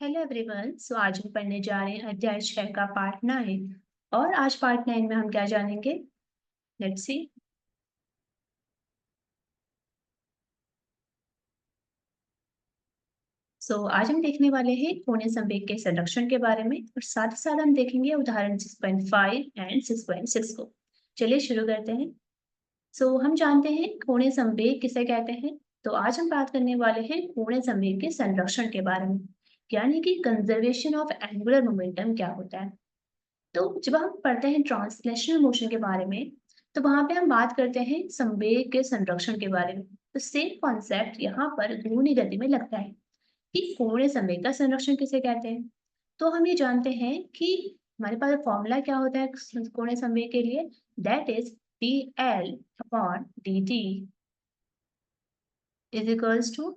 Hello everyone. सो आज हम पढ़ने जा रहे हैं अध्याय 6 का पार्ट 9। और आज पार्ट 9 में हम क्या जानेंगे? Let's see. आज हम देखने वाले हैं कोणीय संवेग के संरक्षण के बारे में और साथ ही साथ हम देखेंगे उदाहरण 6.5 एंड 6.6 को। चलिए शुरू करते हैं। हम जानते हैं कोणीय संवेग किसे कहते हैं। तो आज हम बात करने वाले हैं कोणीय संवेग के संरक्षण के बारे में, यानी कि कंजर्वेशन ऑफ एंगुलर मोमेंटम क्या होता है। तो जब हम पढ़ते हैं ट्रांसलेशनल मोशन के बारे में, तो वहां पे हम बात करते हैं संवेग के संरक्षण के बारे में। तो सेम कॉन्सेप्ट यहाँ पर घूर्णी गति में लगता है कि कोणीय संवेग का संरक्षण किसे कहते हैं। तो हम ये जानते हैं कि हमारे पास फॉर्मूला क्या होता है कोणीय संवेग के लिए, that is D L upon D T is equals to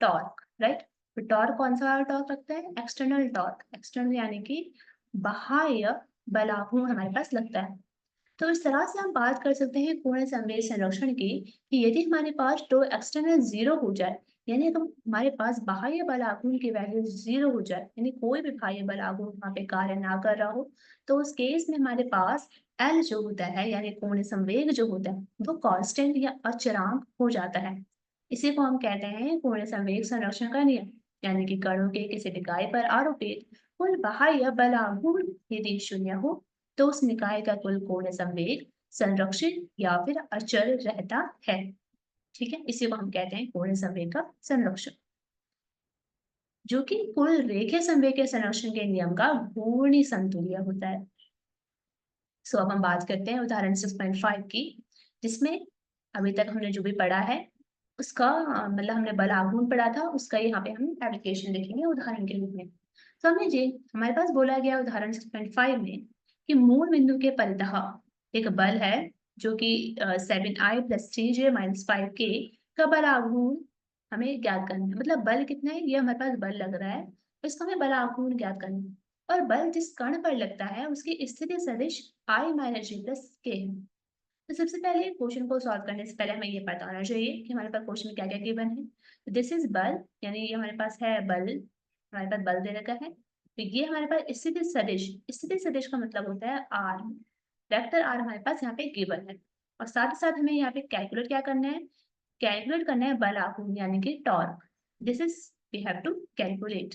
torque, right. तो टॉर्क कौन सा टॉर्क रखता है? External torque. एक्सटर्नल यानी कि बाह्य बलाघूर्ण हमारे पास लगता है। तो इस तरह से हम बात कर सकते हैं कोणीय संवेग संरक्षण की कि यदि हमारे पास टो एक्सटर्नल जीरो हो जाए, यानी अगर हमारे पास बाह्य बल आघूर्ण की वैल्यू जीरो हो जाए, यानी कोई भी बाह्य बल आघूर्ण वहां पे कार्य ना कर रहा हो, तो उस केस में हमारे पास एल जो होता है, यानी कोणीय संवेग जो होता है, वो कांस्टेंट या अचरांक हो जाता है। इसी को हम कहते हैं कोणीय संवेग संरक्षण का नियम, यानी कि कणों के किसी निकाय पर आरोपित कुल बाह्य बल आघूर्ण यदि शून्य हो, तो उस निकाय का कुल कोणीय संवेग संरक्षित या फिर अचल रहता है। ठीक है, इसी को हम कहते हैं कोणीय संवेग का संरक्षण, जो कि कुल रेखीय संवेग के संरक्षण के नियम का घूर्णी समतुल्य होता है। अब हम बात करते हैं उदाहरण 6.5 की, जिसमें अभी तक हमने जो भी पढ़ा है उसका मतलब हमने बल आघूर्ण पढ़ा था, उसका यहाँ पे हम एप्लीकेशन लिखेंगे उदाहरण के रूप में। तो हमें जी हमारे पास बोला गया उदाहरण 6.5 में कि मूल बिंदु के परितः एक बल है जो कि 7i+3j-5k का बल आघूर्ण हमें ज्ञात करना है। मतलब बल कितना है, ये हमारे पास बल लग रहा है, इसको हमें बल आघूर्ण ज्ञात करना है। और बल जिस कण पर लगता है उसकी स्थिति सदिश i-j+k है। तो सबसे पहले क्वेश्चन को सॉल्व करने से पहले हमें ये पता होना चाहिए कि हमारे पास क्वेश्चन में क्या क्या गिवन है। दिस इज बल, यानी ये हमारे पास है बल, हमारे पास बल दे रखा है। तो ये हमारे पास स्थिति सदिश, स्थिति सदिश का मतलब होता है आर, वेक्टर आर हमारे पास यहाँ पे गिवन है। और साथ ही साथ हमें यहाँ पे कैलकुलेट क्या करना है, कैलकुलेट करना है बल आघूर्ण यानी कि torque. This is we have to calculate.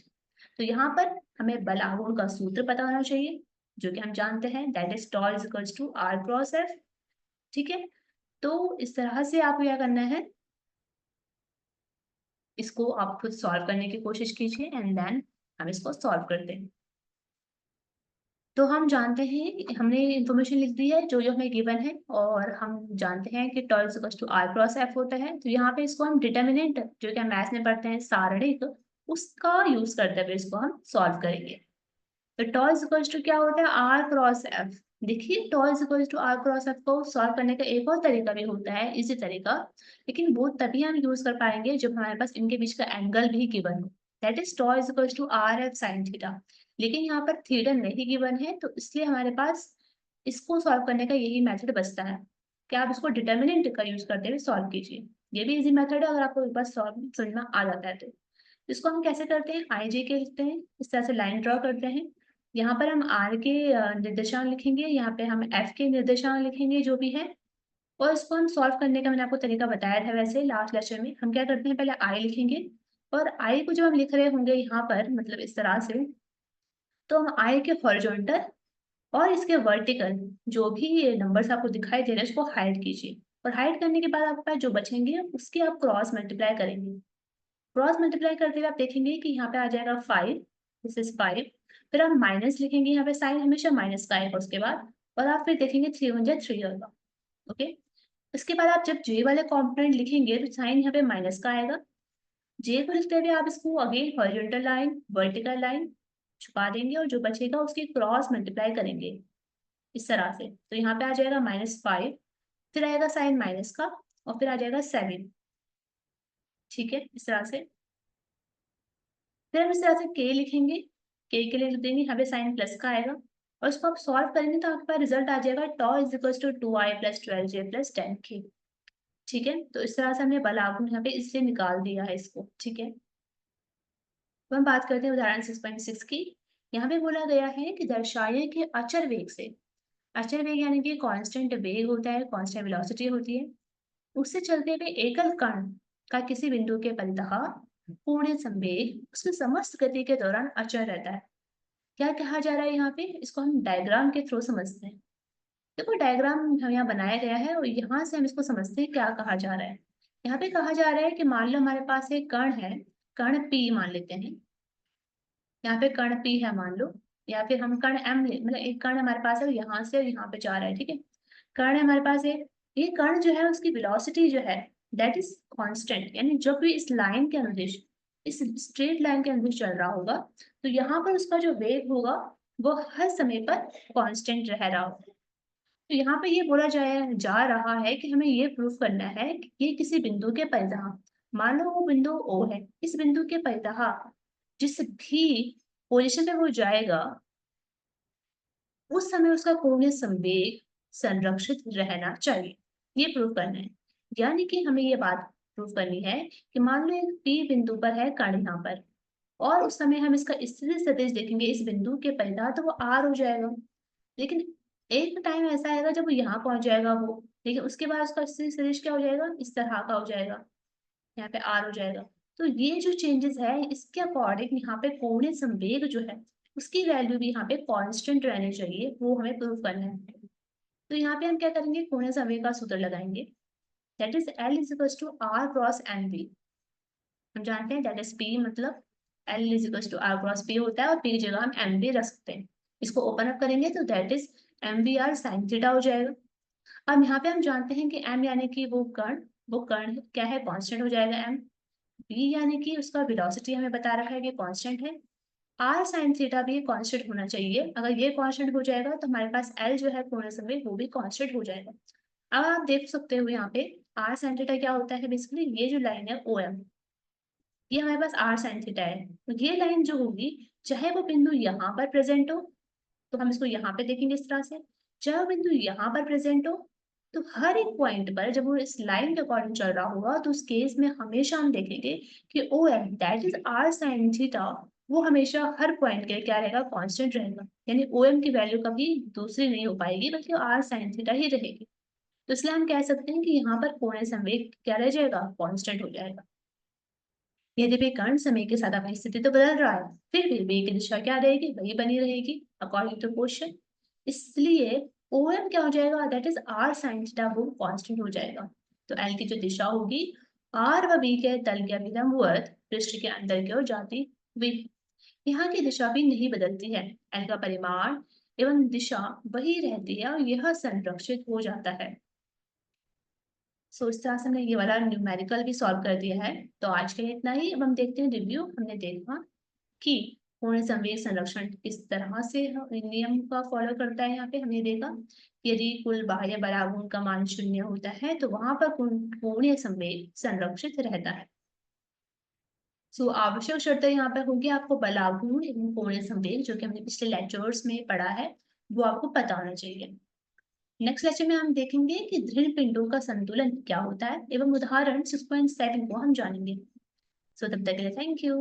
तो यहाँ पर हमें बल आघूर्ण का सूत्र पता होना चाहिए, जो कि हम जानते हैं, that is tau is equals to are cross F. ठीक है, तो इस तरह से आपको क्या करना है, इसको आप खुद सॉल्व करने की कोशिश कीजिए एंड देन हम इसको सॉल्व करते हैं। तो हम जानते हैं, हमने इंफॉर्मेशन लिख दी है जो जो हमें गिवन है, और हम जानते हैं कि tau is equal to are cross F होता है। तो यहाँ पे इसको हम डिटर्मिनेंट जो कि हम मैथ्स में पढ़ते हैं सारणिक, उसका यूज करते हुए इसको हम सॉल्व करेंगे। तो टॉ इज इक्वल टू क्या होता है, आर क्रॉस एफ। देखिए tau is equal to are cross F को सॉल्व करने का एक और तरीका भी होता है, इसी तरीका, लेकिन वो तभी हम यूज कर पाएंगे जब हमारे पास इनके बीच का एंगल भी गिवन हो, that is tau is equal to R F sine theta. लेकिन यहाँ पर थीटा नहीं गिवन है, तो इसलिए हमारे पास इसको सॉल्व करने का यही मेथड बचता है कि आप इसको डिटर्मिनेंट का यूज करते हुए सॉल्व कीजिए। ये भी इजी मेथड है, अगर आपको एक बार सॉल्व समझ में आ जाता है तो। इसको हम कैसे करते हैं, आई जे के लिखते हैं, इस तरह से लाइन ड्रॉ करते हैं। यहाँ पर हम आर के निर्देशांक लिखेंगे, यहाँ पे हम एफ के निर्देशांक लिखेंगे जो भी है, और इसको हम सॉल्व करने का मैंने आपको तरीका बताया था वैसे लास्ट लेक्चर में। हम क्या करते हैं, पहले आई लिखेंगे, और आई को जब हम लिख रहे होंगे यहाँ पर मतलब इस तरह से, तो हम आई के हॉरिजॉन्टल और इसके वर्टिकल जो भी नंबर्स आपको दिखाई दे रहे हैं उसको हाइड कीजिए। और हाइड करने के बाद आपके पास जो बचेंगे उसके आप क्रॉस मल्टीप्लाई करेंगे। क्रॉस मल्टीप्लाई करते हुए आप देखेंगे कि यहाँ पे आ जाएगा 5, दिस इज 5। फिर आप माइनस लिखेंगे, यहाँ पे साइन हमेशा माइनस का आएगा उसके बाद, और आप फिर देखेंगे 3 1 जा 3 होगा। ओके, इसके बाद आप जब जे वाले कॉम्पोनेंट लिखेंगे तो साइन यहाँ पे माइनस का आएगा। जे को लिखते हुए आप इसको again horizontal line vertical line छुपा देंगे, और जो बचेगा उसकी क्रॉस मल्टीप्लाई करेंगे इस तरह से। तो यहाँ पे आ जाएगा -5, फिर आएगा साइन माइनस का, और फिर आ जाएगा 7। ठीक है, इस तरह से। फिर हम इस तरह से के लिखेंगे, के लिए लिख देंगे, यहाँ पे साइन प्लस का आएगा, और इसको आप सॉल्व करेंगे तो आपके पास रिजल्ट आ जाएगा टॉ इज इक्वल टू 2i+12j+10k। ठीक है, तो इस तरह से हमने बल आघूर्ण यहाँ पे इससे निकाल दिया है इसको। ठीक है, तो हम बात करते हैं उदाहरण 6.6 की। यहाँ पे बोला गया है कि दर्शाएं कि अचर वेग से, अचर वेग यानी कि कांस्टेंट वेग होता है, कांस्टेंट वेलोसिटी होती है, उससे चलते हुए एकल कण का किसी बिंदु के परितः कोणीय संवेग उसकी समस्त गति के दौरान अचर रहता है। क्या कहा जा रहा है यहाँ पे, इसको हम डायग्राम के थ्रू समझते हैं। देखो डायग्राम हम यहाँ बनाया गया है और यहाँ से हम इसको समझते हैं क्या कहा जा रहा है। यहाँ पे कहा जा रहा है कि मान लो हमारे पास एक कण है, कण P मान लेते हैं, यहाँ पे कण P है मान लो, या फिर हम कण M मतलब एक कण हमारे पास है यहाँ से यहाँ पे जा रहा है, ठीक है। कण है हमारे पास एक, ये कण जो है उसकी वेलोसिटी जो है दैट इज कांस्टेंट, यानी जब भी इस लाइन के अनुदिश, इस स्ट्रेट लाइन के अनुदिश चल रहा होगा तो यहाँ पर उसका जो वेग होगा वो हर समय पर कांस्टेंट रह रहा होगा। तो यहाँ पे ये बोला जा रहा है कि हमें ये प्रूफ करना है कि ये किसी बिंदु के परितः, मान लो वो बिंदु O है, इस बिंदु के परितः जिस भी पोजीशन पे वो जाएगा उस समय उसका कोणीय संवेग संरक्षित रहना चाहिए, ये प्रूव करना है। यानी कि हमें ये बात प्रूव करनी है कि मान लो एक P बिंदु पर है कण यहाँ पर, और उस समय हम इसका स्थिति सदिश देखेंगे इस बिंदु के परितः तो वो R हो जाएगा। लेकिन एक टाइम ऐसा आएगा जब वो यहाँ पहुंच जाएगा वो, लेकिन उसके बाद उसका स्थिति सदिश क्या हो जाएगा, इस तरह का हो जाएगा, यहाँ पे R हो जाएगा। तो ये जो चेंजेस है इसके अकॉर्डिंग यहाँ पे कोणीय संवेग जो है उसकी वैल्यू भी यहाँ पे कांस्टेंट रहनी चाहिए, वो हमें प्रूव करना है। तो यहाँ पे हम क्या करेंगे, कोणीय संवेग का सूत्र लगाएंगे, that is L is equal to R cross MV। हम जानते हैं दैट इज P मतलब L is equal to R cross P होता है और P की जगह हम MV रख सकते हैं। इसको ओपन अप करेंगे तो that is MVR sin theta हो जाएगा। अब यहाँ पे हम जानते हैं कि M यानी कि वो कण क्या है, कांस्टेंट हो जाएगा M। V यानी कि उसका वेलोसिटी हमें बता रखा है कि कांस्टेंट है। R sin थीटा भी कांस्टेंट होना चाहिए, अगर ये कांस्टेंट हो जाएगा तो हमारे पास L जो है कोणीय संवेग वो भी कांस्टेंट हो जाएगा। अब आप देख सकते हो यहाँ पे R sin थीटा क्या होता है, बेसिकली ये जो लाइन है OM, ये हमारे पास R sin थीटा है। तो ये लाइन जो होगी चाहे वो बिंदु यहाँ पर प्रेजेंट हो, तो हम इसको यहाँ पे देखेंगे इस तरह से, चाहे वो बिंदु यहाँ पर प्रेजेंट हो, तो हर एक पॉइंट पर जब वो इस लाइन के अकॉर्डिंग चल रहा होगा तो उस केस में हमेशा हम देखेंगे कि O M that is R sine theta वो हमेशा हर पॉइंट के लिए क्या रहेगा, कांस्टेंट रहेगा। यानी ओ एम की वैल्यू कभी दूसरी नहीं हो पाएगी बल्कि आर साइन थीटा ही रहेगी। तो इसलिए हम कह सकते हैं कि यहाँ पर कोणीय संवेग क्या रह जाएगा, कांस्टेंट हो जाएगा। यदि भी कण समय के साथ अपनी स्थिति तो बदल रहा है फिर भी वेग की दिशा क्या रहेगी, वही बनी रहेगी अकॉर्डिंग टू क्वेश्चन। इसलिए OM क्या हो जाएगा, that is R sin theta वो कांस्टेंट हो जाएगा। तो L की जो दिशा होगी R व B के तल के अभिलंबवत पृष्ठ के अंदर की ओर जाती हुई, यहाँ की दिशा भी नहीं बदलती है, L का परिमाण एवं दिशा वही रहती है और यह संरक्षित हो जाता है। सो इस तरह से हमने ये वाला न्यूमेरिकल भी सॉल्व कर दिया है। तो आज के लिए इतना ही। अब हम देखते हैं रिव्यू। हमने देखा कि कोणीय संवेग संरक्षण किस तरह से नियम का फॉलो करता है। यहाँ पे हमने देखा कि यदि कुल बाह्य बलाघूर्ण का मान 0 होता है तो वहां पर कोणीय संवेग संरक्षित रहता है। सो आवश्यक शर्त यहाँ पर होगी आपको बलाघूर्ण एवं कोणीय संवेग, जो कि हमने पिछले लेक्चर्स में पढ़ा है, वो आपको पता होना चाहिए। नेक्स्ट लेक्चर में हम देखेंगे कि दृढ़ पिंडों का संतुलन क्या होता है एवं उदाहरण 6.7 को हम जानेंगे। सो तब तक के लिए थैंक यू।